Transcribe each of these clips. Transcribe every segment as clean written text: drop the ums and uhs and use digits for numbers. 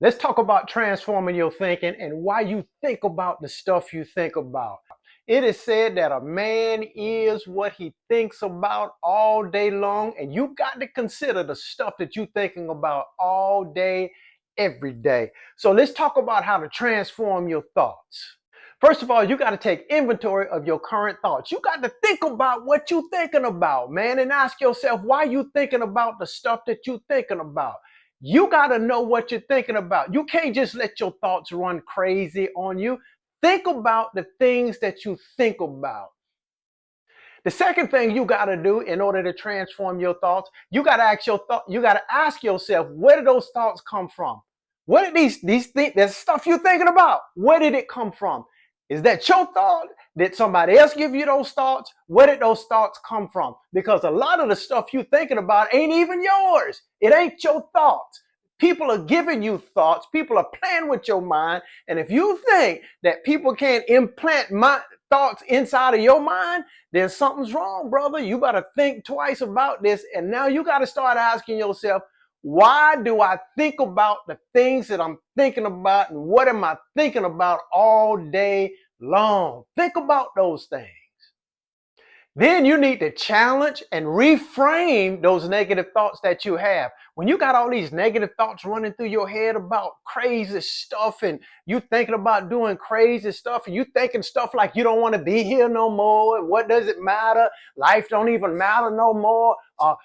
Let's talk about transforming your thinking and why you think about the stuff you think about. It is said that a man is what he thinks about all day long, and you got to consider the stuff that you're thinking about all day, every day. So let's talk about how to transform your thoughts. First of all, you got to take inventory of your current thoughts. You got to think about what you're thinking about, man, and ask yourself why you thinking about the stuff that you're thinking about. You got to know what you're thinking about. You can't just let your thoughts run crazy on you. Think about the things that you think about. The second thing you got to do in order to transform your thoughts, you got to ask yourself, where did those thoughts come from? What are these things, that stuff you're thinking about? Where did it come from? Is that your thought? Did somebody else give you those thoughts? Where did those thoughts come from? Because a lot of the stuff you're thinking about ain't even yours. It ain't your thoughts. People are giving you thoughts. People are playing with your mind. And if you think that people can't implant thoughts inside of your mind, then something's wrong, brother. You got to think twice about this. And now you got to start asking yourself, why do I think about the things that I'm thinking about, and what am I thinking about all day long? Think about those things. Then you need to challenge and reframe those negative thoughts that you have. When you got all these negative thoughts running through your head about crazy stuff, and you thinking about doing crazy stuff, and you thinking stuff like you don't want to be here no more, and what does it matter? Life don't even matter no more. I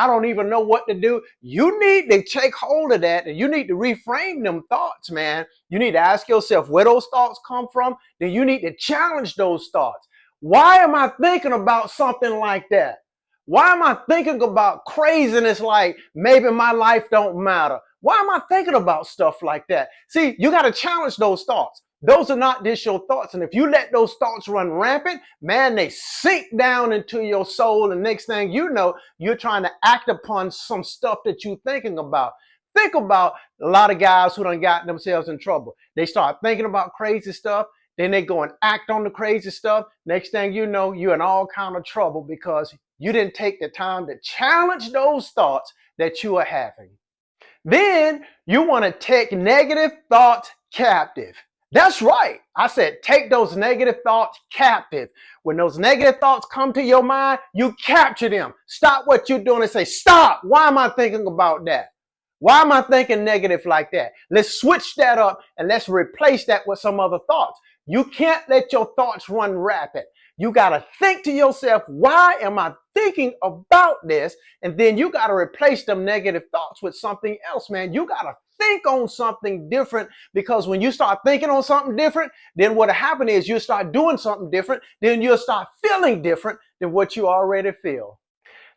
don't even know what to do. You need to take hold of that, and you need to reframe them thoughts, man. You need to ask yourself where those thoughts come from. Then you need to challenge those thoughts. Why am I thinking about something like that? Why am I thinking about craziness like maybe my life don't matter? Why am I thinking about stuff like that? See, you got to challenge those thoughts. Those are not just your thoughts. And if you let those thoughts run rampant, man, they sink down into your soul. And next thing you know, you're trying to act upon some stuff that you're thinking about. Think about a lot of guys who done got themselves in trouble. They start thinking about crazy stuff. Then they go and act on the crazy stuff. Next thing you know, you're in all kind of trouble because you didn't take the time to challenge those thoughts that you are having. Then you want to take negative thoughts captive. That's right. I said take those negative thoughts captive. When those negative thoughts come to your mind, you capture them. Stop what you're doing and say, stop. Why am I thinking about that? Why am I thinking negative like that? Let's switch that up and let's replace that with some other thoughts. You can't let your thoughts run rapid. You got to think to yourself, why am I thinking about this? And then you got to replace them negative thoughts with something else, man. You got to think on something different, because when you start thinking on something different, then what'll happen is you'll start doing something different. Then you'll start feeling different than what you already feel.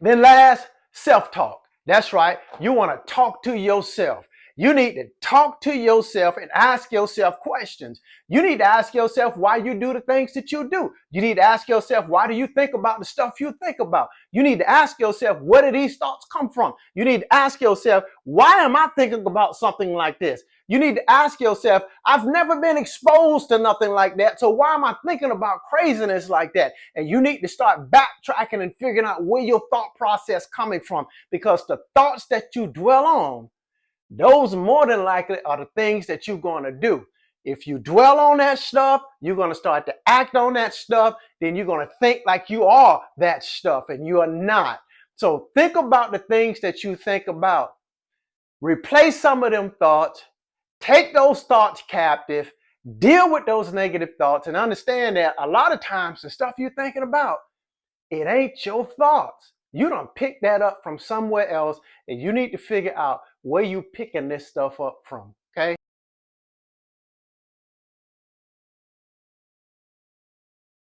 Then last, self-talk. That's right. You want to talk to yourself. You need to talk to yourself and ask yourself questions. You need to ask yourself why you do the things that you do. You need to ask yourself, why do you think about the stuff you think about? You need to ask yourself, where do these thoughts come from? You need to ask yourself, why am I thinking about something like this? You need to ask yourself, I've never been exposed to nothing like that, so why am I thinking about craziness like that? And you need to start backtracking and figuring out where your thought process coming from, because the thoughts that you dwell on, those more than likely are the things that you're going to do. If you dwell on that stuff, you're going to start to act on that stuff. Then you're going to think like you are that stuff, and you are not. So think about the things that you think about. Replace some of them thoughts. Take those thoughts captive. Deal with those negative thoughts, and understand that a lot of times the stuff you're thinking about, it ain't your thoughts. You done pick that up from somewhere else, and you need to figure out where you picking this stuff up from. Okay?